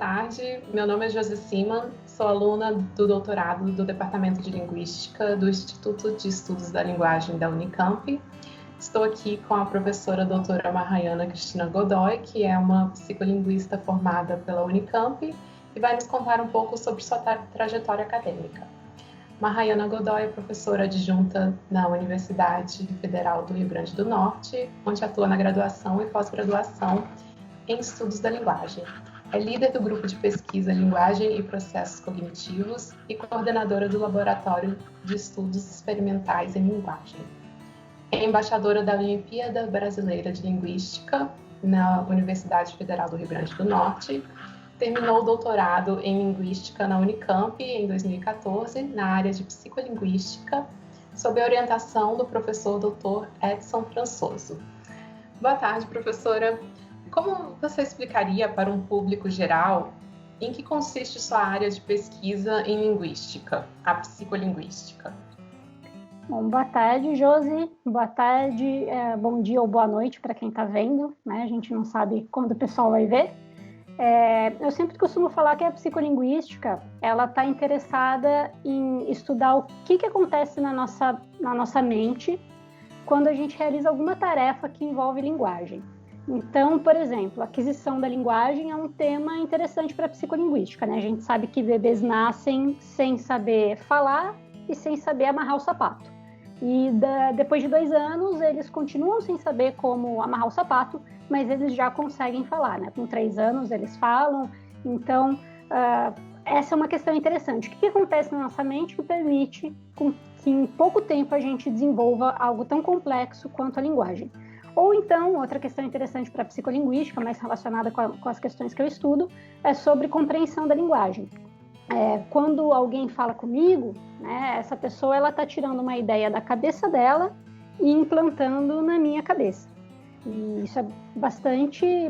tarde, meu nome é Josi Siman, sou aluna do doutorado do Departamento de Linguística do Instituto de Estudos da Linguagem da Unicamp. Estou aqui com a professora doutora Mahayana Cristina Godoy, que é uma psicolinguista formada pela Unicamp e vai nos contar um pouco sobre sua trajetória acadêmica. Mahayana Godoy é professora adjunta na Universidade Federal do Rio Grande do Norte, onde atua na graduação e pós-graduação em estudos da linguagem. É líder do grupo de pesquisa Linguagem e Processos Cognitivos e coordenadora do Laboratório de Estudos Experimentais em Linguagem. É embaixadora da Olimpíada Brasileira de Linguística na Universidade Federal do Rio Grande do Norte. Terminou o doutorado em Linguística na Unicamp em 2014, na área de Psicolinguística, sob a orientação do professor Dr. Edson Françoso. Boa tarde, professora. Como você explicaria para um público geral em que consiste sua área de pesquisa em linguística, a psicolinguística? Bom, boa tarde, Josi. Boa tarde, bom dia ou boa noite para quem está vendo, né? A gente não sabe quando o pessoal vai ver. Eu sempre costumo falar que a psicolinguística, ela está interessada em estudar o que acontece na nossa mente quando a gente realiza alguma tarefa que envolve linguagem. Então, por exemplo, a aquisição da linguagem é um tema interessante para a psicolinguística, né? A gente sabe que bebês nascem sem saber falar e sem saber amarrar o sapato. E depois de 2 anos, eles continuam sem saber como amarrar o sapato, mas eles já conseguem falar, né? Com 3 anos eles falam. Então, essa é uma questão interessante. O que acontece na nossa mente que permite que em pouco tempo a gente desenvolva algo tão complexo quanto a linguagem? Ou então, outra questão interessante para a psicolinguística, mais relacionada com as questões que eu estudo, é sobre compreensão da linguagem. Quando alguém fala comigo, né, essa pessoa está tirando uma ideia da cabeça dela e implantando na minha cabeça. E isso é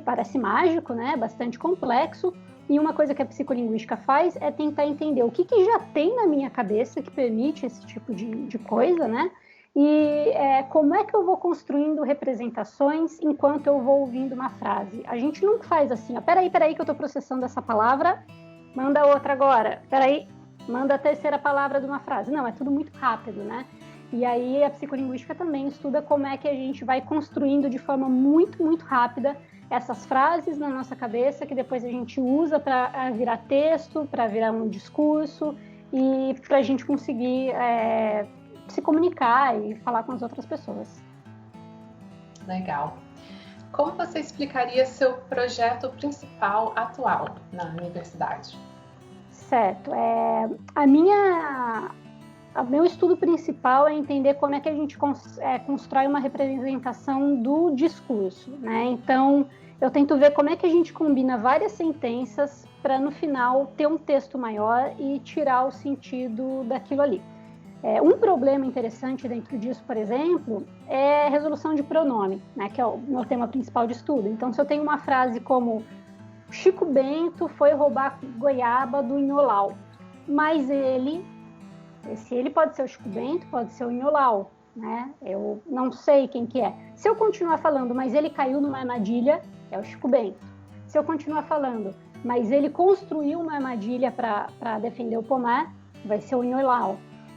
parece mágico, né, bastante complexo. E uma coisa que a psicolinguística faz é tentar entender o que já tem na minha cabeça que permite esse tipo de coisa, né? E como é que eu vou construindo representações enquanto eu vou ouvindo uma frase. A gente não faz assim, ó, peraí que eu estou processando essa palavra, manda outra agora, peraí, manda a terceira palavra de uma frase. Não, é tudo muito rápido, né? E aí a psicolinguística também estuda como é que a gente vai construindo de forma muito, muito rápida essas frases na nossa cabeça, que depois a gente usa para virar texto, para virar um discurso e para a gente conseguir se comunicar e falar com as outras pessoas. Legal. Como você explicaria seu projeto principal atual na universidade? Certo. O meu estudo principal é entender como é que a gente constrói uma representação do discurso, né? Então, eu tento ver como é que a gente combina várias sentenças para, no final, ter um texto maior e tirar o sentido daquilo ali. Um problema interessante dentro disso, por exemplo, é a resolução de pronome, né, que é o meu tema principal de estudo. Então, se eu tenho uma frase como Chico Bento foi roubar goiaba do Inholau, mas esse ele pode ser o Chico Bento, pode ser o Inholau, né? Eu não sei quem que é. Se eu continuar falando, mas ele caiu numa armadilha, é o Chico Bento. Se eu continuar falando, mas ele construiu uma armadilha para defender o pomar, vai ser o Inholau.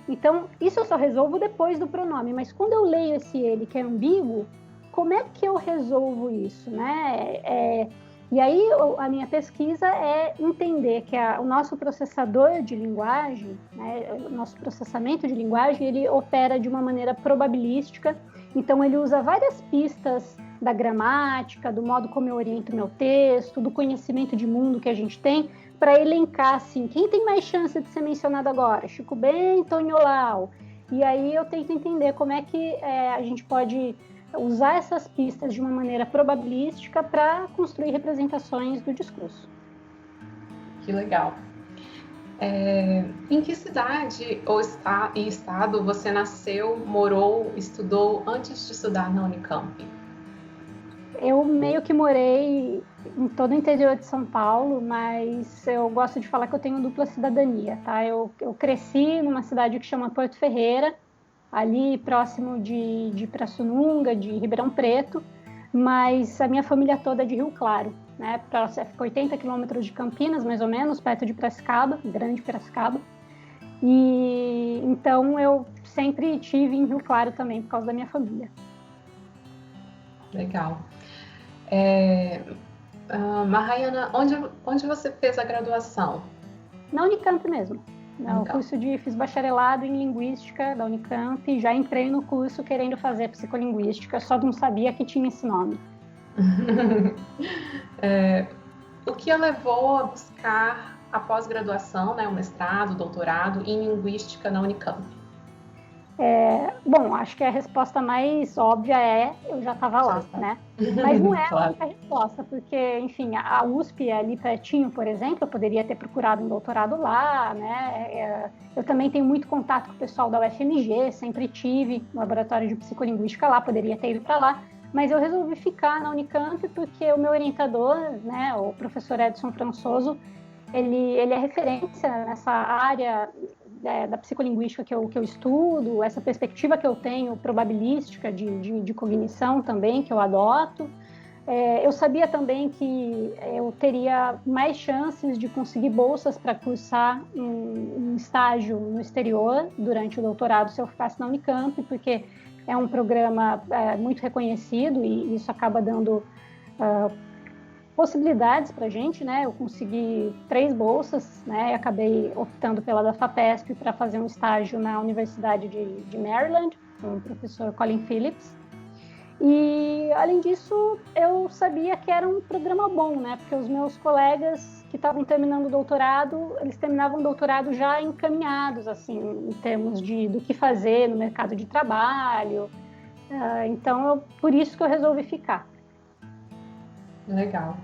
Então, isso eu só resolvo depois do pronome, mas quando eu leio esse ele que é ambíguo, como é que eu resolvo isso, né? E aí a minha pesquisa é entender que o nosso processador de linguagem, né, o nosso processamento de linguagem, ele opera de uma maneira probabilística, então ele usa várias pistas da gramática, do modo como eu oriento meu texto, do conhecimento de mundo que a gente tem, para elencar, assim, quem tem mais chance de ser mencionado agora? Chico Bento ou Inholau? E aí eu tento entender como é que a gente pode usar essas pistas de uma maneira probabilística para construir representações do discurso. Que legal. Em que cidade e estado você nasceu, morou, estudou antes de estudar na Unicamp? Eu meio que morei em todo o interior de São Paulo, mas eu gosto de falar que eu tenho dupla cidadania, tá? Eu cresci numa cidade que chama Porto Ferreira, ali próximo de Pirassununga, de Ribeirão Preto, mas a minha família toda é de Rio Claro, né? Fica 80 quilômetros de Campinas, mais ou menos, perto de Piracicaba, Grande Piracicaba. E então eu sempre tive em Rio Claro também, por causa da minha família. Legal. Mahayana, onde você fez a graduação? Na Unicamp mesmo. Fiz bacharelado em Linguística da Unicamp, já entrei no curso querendo fazer Psicolinguística, só não sabia que tinha esse nome. O que a levou a buscar a pós-graduação, né, o mestrado, o doutorado em Linguística na Unicamp? Bom, acho que a resposta mais óbvia é eu já estava lá, né? Mas não é claro. A resposta, porque, enfim, a USP ali pertinho, por exemplo, eu poderia ter procurado um doutorado lá, né? Eu também tenho muito contato com o pessoal da UFMG, sempre tive no laboratório de psicolinguística lá, poderia ter ido para lá, mas eu resolvi ficar na Unicamp porque o meu orientador, né, o professor Edson Françoso, ele é referência nessa área da psicolinguística que eu estudo, essa perspectiva que eu tenho probabilística de cognição também, que eu adoto. Eu sabia também que eu teria mais chances de conseguir bolsas para cursar um estágio no exterior durante o doutorado se eu ficasse na Unicamp, porque é um programa muito reconhecido e isso acaba dando possibilidades para a gente, né? Eu consegui 3 bolsas, né? E acabei optando pela da FAPESP para fazer um estágio na Universidade de Maryland, com o professor Colin Phillips. E, além disso, eu sabia que era um programa bom, né? Porque os meus colegas que estavam terminando o doutorado, eles terminavam o doutorado já encaminhados, assim, em termos do que fazer no mercado de trabalho. Então, por isso que eu resolvi ficar. Legal.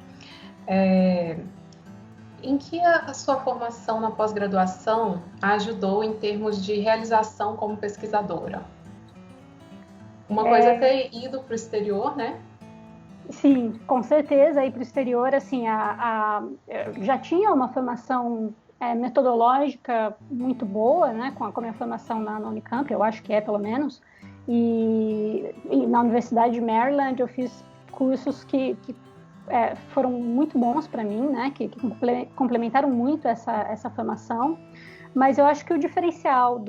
Em que a sua formação na pós-graduação ajudou em termos de realização como pesquisadora? Uma coisa é ter ido para o exterior, né? Sim, com certeza, ir para o exterior, assim, eu já tinha uma formação metodológica muito boa, né, com a minha formação na Unicamp, eu acho que pelo menos, e na Universidade de Maryland eu fiz cursos que foram muito bons para mim, né, que complementaram muito essa formação, mas eu acho que o diferencial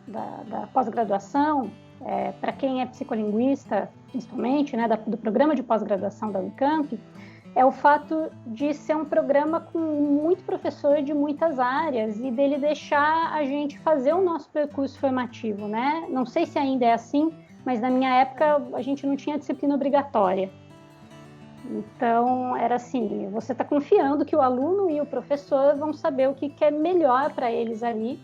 da pós-graduação, para quem é psicolinguista, principalmente, né, do programa de pós-graduação da Unicamp, é o fato de ser um programa com muito professor de muitas áreas e dele deixar a gente fazer o nosso percurso formativo, né? Não sei se ainda é assim, mas na minha época a gente não tinha disciplina obrigatória. Então, era assim, você está confiando que o aluno e o professor vão saber o que é melhor para eles ali.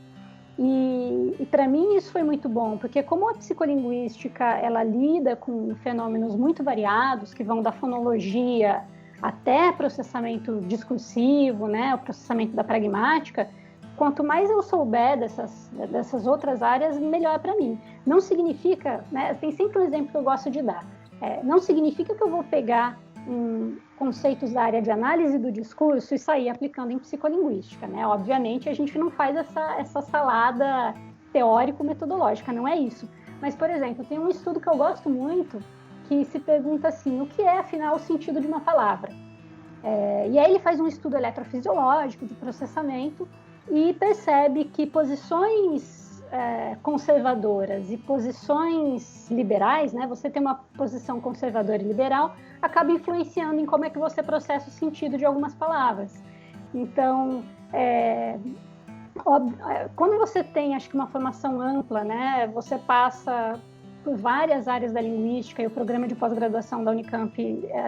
E para mim isso foi muito bom, porque como a psicolinguística, ela lida com fenômenos muito variados, que vão da fonologia até processamento discursivo, né, o processamento da pragmática, quanto mais eu souber dessas outras áreas, melhor para mim. Não significa, né, tem sempre um exemplo que eu gosto de dar, não significa que eu vou pegar conceitos da área de análise do discurso e sair aplicando em psicolinguística, né? Obviamente, a gente não faz essa salada teórico-metodológica, não é isso. Mas, por exemplo, tem um estudo que eu gosto muito que se pergunta assim, o que é, afinal, o sentido de uma palavra? E aí ele faz um estudo eletrofisiológico de processamento e percebe que posições conservadoras e posições liberais, né? Você tem uma posição conservadora e liberal, acaba influenciando em como é que você processa o sentido de algumas palavras. Então, quando você tem, acho que uma formação ampla, né? Você passa por várias áreas da linguística e o programa de pós-graduação da Unicamp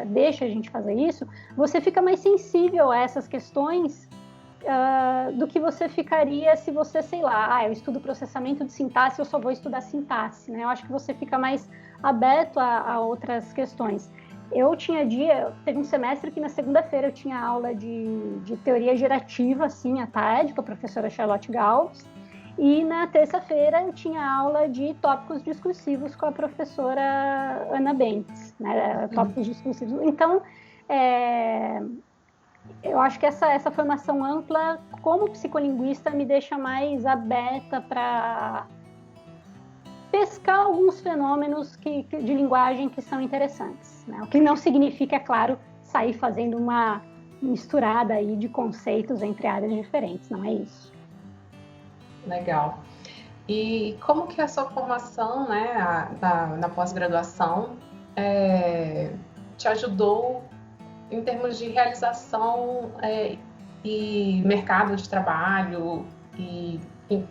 deixa a gente fazer isso, você fica mais sensível a essas questões do que você ficaria se você, sei lá, eu estudo processamento de sintaxe, eu só vou estudar sintaxe, né? Eu acho que você fica mais aberto a outras questões. Teve um semestre que na segunda-feira eu tinha aula de teoria gerativa, assim, à tarde, com a professora Charlotte Galves, e na terça-feira eu tinha aula de tópicos discursivos com a professora Ana Bentes, né? Tópicos discursivos. Então, eu acho que essa formação ampla, como psicolinguista, me deixa mais aberta para pescar alguns fenômenos de linguagem que são interessantes, né? O que não significa, é claro, sair fazendo uma misturada aí de conceitos entre áreas diferentes, não é isso. Legal. E como que a sua formação, né, na pós-graduação, te ajudou em termos de realização e mercado de trabalho e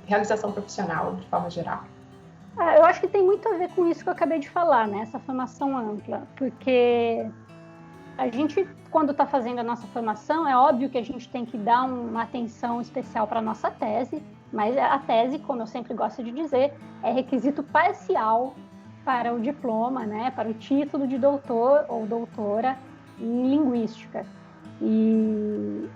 realização profissional de forma geral? Eu acho que tem muito a ver com isso que eu acabei de falar, né? Essa formação ampla, porque a gente, quando está fazendo a nossa formação, é óbvio que a gente tem que dar uma atenção especial para a nossa tese, mas a tese, como eu sempre gosto de dizer, é requisito parcial para o diploma, né? Para o título de doutor ou doutora em linguística. E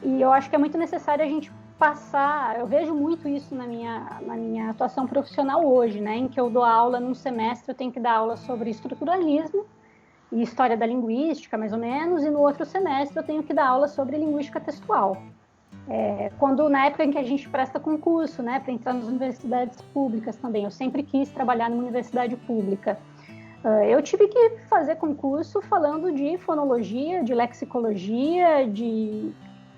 eu acho que é muito necessário a gente passar, eu vejo muito isso na minha atuação profissional hoje, né, em que eu dou aula num semestre, eu tenho que dar aula sobre estruturalismo e história da linguística, mais ou menos, e no outro semestre eu tenho que dar aula sobre linguística textual. Na época em que a gente presta concurso, né, para entrar nas universidades públicas também, eu sempre quis trabalhar numa universidade pública. Eu tive que fazer concurso falando de fonologia, de lexicologia,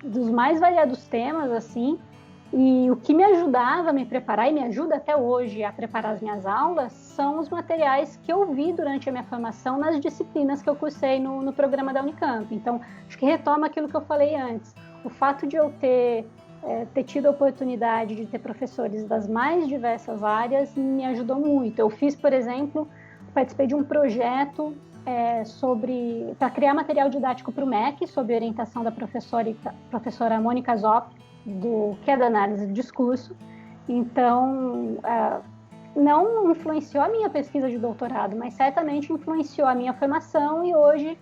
dos mais variados temas, assim, e o que me ajudava a me preparar, e me ajuda até hoje a preparar as minhas aulas, são os materiais que eu vi durante a minha formação nas disciplinas que eu cursei no programa da Unicamp. Então, acho que retoma aquilo que eu falei antes. O fato de eu ter tido a oportunidade de ter professores das mais diversas áreas me ajudou muito. Eu fiz, por exemplo, participei de um projeto para criar material didático para o MEC, sob orientação da professora Mônica Zopp, que é da análise do discurso. Então, não influenciou a minha pesquisa de doutorado, mas certamente influenciou a minha formação, e hoje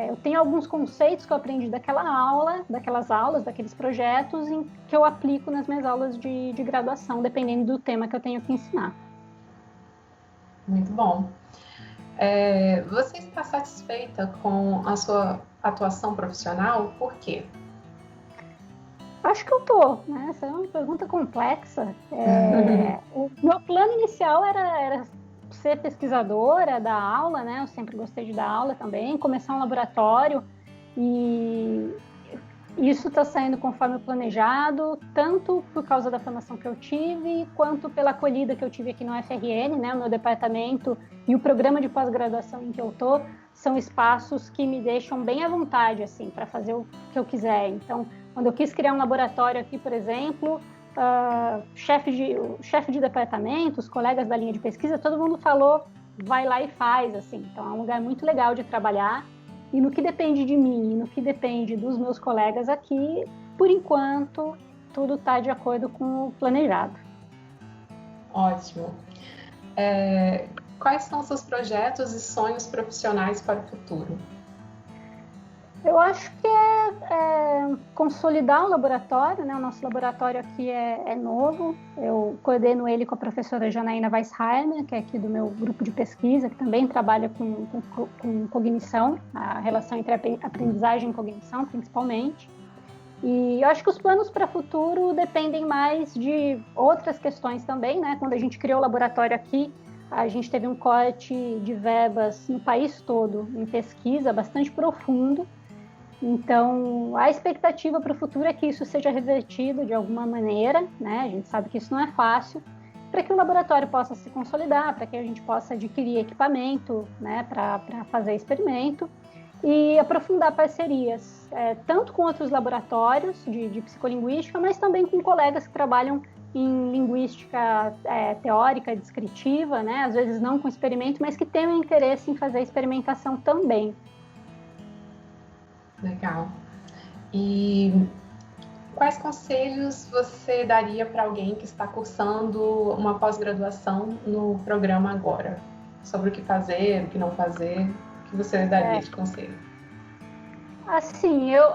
eu tenho alguns conceitos que eu aprendi daquelas aulas, daqueles projetos, que eu aplico nas minhas aulas de graduação, dependendo do tema que eu tenho que ensinar. Muito bom. Você está satisfeita com a sua atuação profissional? Por quê? Acho que eu estou, né? Essa é uma pergunta complexa. O meu plano inicial era ser pesquisadora, dar aula, né? Eu sempre gostei de dar aula também, começar um laboratório, e isso está saindo conforme o planejado, tanto por causa da formação que eu tive, quanto pela acolhida que eu tive aqui no UFRN, né? O meu departamento e o programa de pós-graduação em que eu estou são espaços que me deixam bem à vontade, assim, para fazer o que eu quiser. Então, quando eu quis criar um laboratório aqui, por exemplo, chefe de departamento, os colegas da linha de pesquisa, todo mundo falou, vai lá e faz, assim. Então, é um lugar muito legal de trabalhar. E no que depende de mim, no que depende dos meus colegas aqui, por enquanto, tudo está de acordo com o planejado. Ótimo. Quais são os seus projetos e sonhos profissionais para o futuro? Eu acho que é consolidar o laboratório, né? O nosso laboratório aqui é novo. Eu coordeno ele com a professora Janaína Weisheimer, que é aqui do meu grupo de pesquisa, que também trabalha com cognição, a relação entre aprendizagem e cognição, principalmente. E eu acho que os planos para o futuro dependem mais de outras questões também, né? Quando a gente criou o laboratório aqui, a gente teve um corte de verbas no país todo em pesquisa bastante profundo. Então, a expectativa para o futuro é que isso seja revertido de alguma maneira, né? A gente sabe que isso não é fácil, para que o laboratório possa se consolidar, para que a gente possa adquirir equipamento, né, para fazer experimento e aprofundar parcerias, tanto com outros laboratórios de psicolinguística, mas também com colegas que trabalham em linguística teórica, descritiva, né? Às vezes não com experimento, mas que tenham interesse em fazer experimentação também. Legal. E quais conselhos você daria para alguém que está cursando uma pós-graduação no programa agora? Sobre o que fazer, o que não fazer, o que você daria de conselho? Assim, eu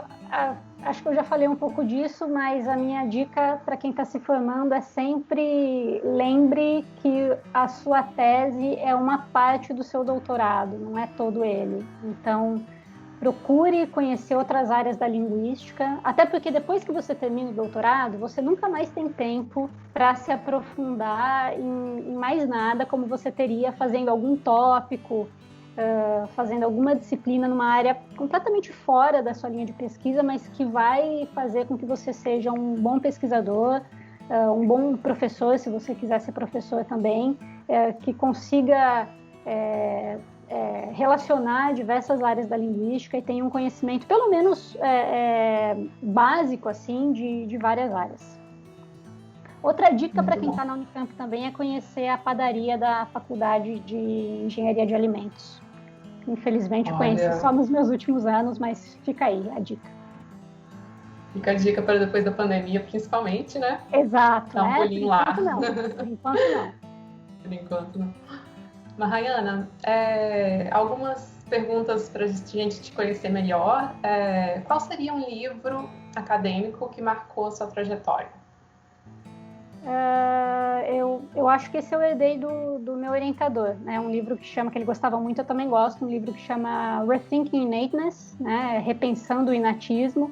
acho que eu já falei um pouco disso, mas a minha dica para quem está se formando é sempre lembre que a sua tese é uma parte do seu doutorado, não é todo ele. Então, procure conhecer outras áreas da linguística, até porque depois que você termina o doutorado, você nunca mais tem tempo para se aprofundar em mais nada, como você teria fazendo algum tópico, fazendo alguma disciplina numa área completamente fora da sua linha de pesquisa, mas que vai fazer com que você seja um bom pesquisador, um bom professor, se você quiser ser professor também, que consiga relacionar diversas áreas da linguística e tenha um conhecimento, pelo menos básico, assim, de várias áreas. Outra dica para quem está na Unicamp também é conhecer a padaria da Faculdade de Engenharia de Alimentos. Infelizmente, conheci só nos meus últimos anos, mas fica aí a dica. Fica a dica para depois da pandemia, principalmente, né? Exato, Dá um pulinho lá. Por enquanto não. Por enquanto não. Mas, Rayana, algumas perguntas para a gente te conhecer melhor. Qual seria um livro acadêmico que marcou a sua trajetória? Eu acho que esse eu herdei do meu orientador, né? Um livro que ele gostava muito, eu também gosto, um livro que chama Rethinking Innateness, né? Repensando o Inatismo,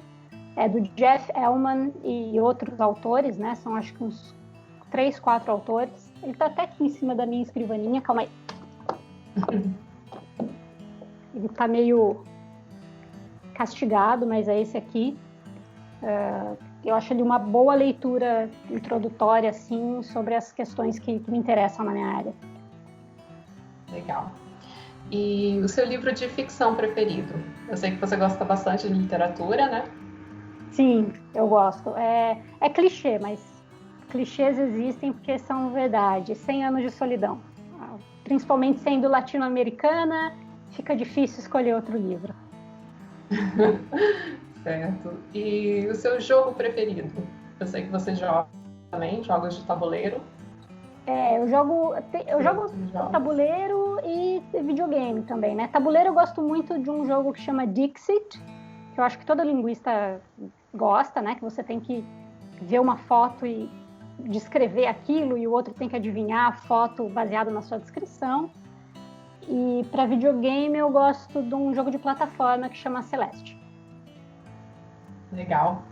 do Jeff Elman e outros autores, né? São acho que uns 3, 4 autores. Ele está até aqui em cima da minha escrivaninha, calma aí. Ele está meio castigado, mas é esse aqui. Eu acho ele uma boa leitura introdutória, assim, sobre as questões que me interessam na minha área. Legal. E o seu livro de ficção preferido? Eu sei que você gosta bastante de literatura, né? Sim, eu gosto. É clichê, mas clichês existem porque são verdade. 100 Anos de Solidão. Principalmente sendo latino-americana, fica difícil escolher outro livro. Certo. E o seu jogo preferido? Eu sei que você joga também, jogos de tabuleiro. Eu jogo tabuleiro e videogame também, né? Tabuleiro eu gosto muito de um jogo que chama Dixit, que eu acho que todo linguista gosta, né? Que você tem que ver uma foto e descrever aquilo e o outro tem que adivinhar a foto baseado na sua descrição. E para videogame eu gosto de um jogo de plataforma que chama Celeste. Legal.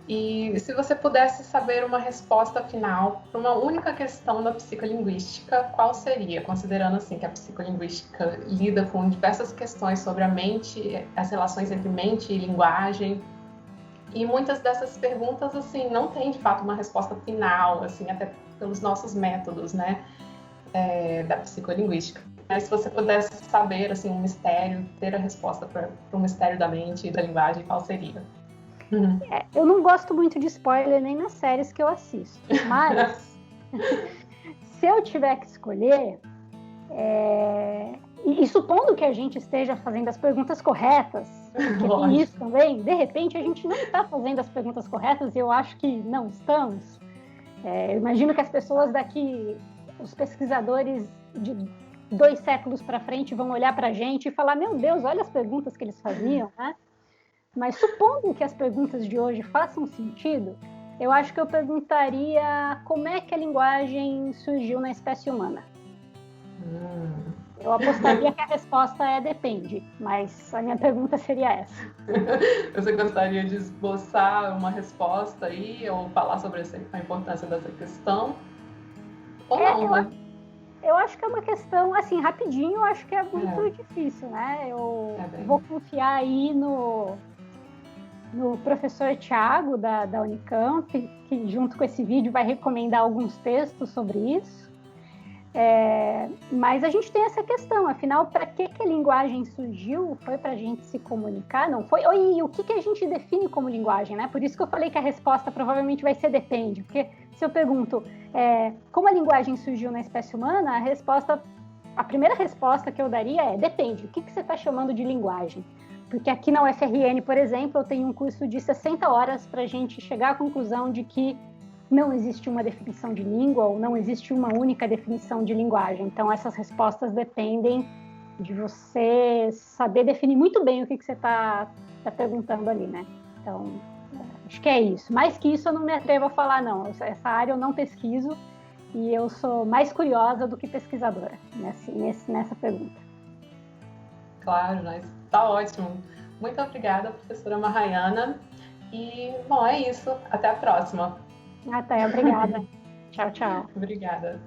E se você pudesse saber uma resposta final para uma única questão da psicolinguística, qual seria? Considerando assim que a psicolinguística lida com diversas questões sobre a mente, as relações entre mente e linguagem, e muitas dessas perguntas assim não tem de fato uma resposta final, assim, até pelos nossos métodos, né, da psicolinguística. Mas se você pudesse saber assim um mistério, ter a resposta para o mistério da mente e da linguagem, qual seria? Eu não gosto muito de spoiler nem nas séries que eu assisto, mas se eu tiver que escolher, e supondo que a gente esteja fazendo as perguntas corretas, porque tem isso também, de repente a gente não está fazendo as perguntas corretas e eu acho que não estamos. Eu imagino que as pessoas daqui, os pesquisadores de 2 séculos para frente vão olhar para a gente e falar, meu Deus, olha as perguntas que eles faziam, né? Mas supondo que as perguntas de hoje façam sentido, eu acho que eu perguntaria como é que a linguagem surgiu na espécie humana. Eu apostaria que a resposta depende, mas a minha pergunta seria essa. Você gostaria de esboçar uma resposta aí, ou falar sobre a importância dessa questão? Ou não, eu acho que é uma questão, assim, rapidinho, eu acho que é muito difícil, né? Eu vou confiar aí no professor Thiago, da Unicamp, que junto com esse vídeo vai recomendar alguns textos sobre isso. Mas a gente tem essa questão, afinal, para que a linguagem surgiu? Foi para a gente se comunicar? Não foi? E o que a gente define como linguagem, né? Por isso que eu falei que a resposta provavelmente vai ser depende, porque se eu pergunto como a linguagem surgiu na espécie humana, a primeira resposta que eu daria é depende. O que você está chamando de linguagem? Porque aqui na UFRN, por exemplo, eu tenho um curso de 60 horas para a gente chegar à conclusão de que não existe uma definição de língua ou não existe uma única definição de linguagem. Então, essas respostas dependem de você saber definir muito bem o que você está perguntando ali, né? Então, acho que é isso. Mais que isso, eu não me atrevo a falar, não. Essa área eu não pesquiso e eu sou mais curiosa do que pesquisadora nessa pergunta. Claro, nós Tá ótimo. Muito obrigada, professora Mahayana. E, bom, é isso. Até a próxima. Até, obrigada. Tchau, tchau. Obrigada.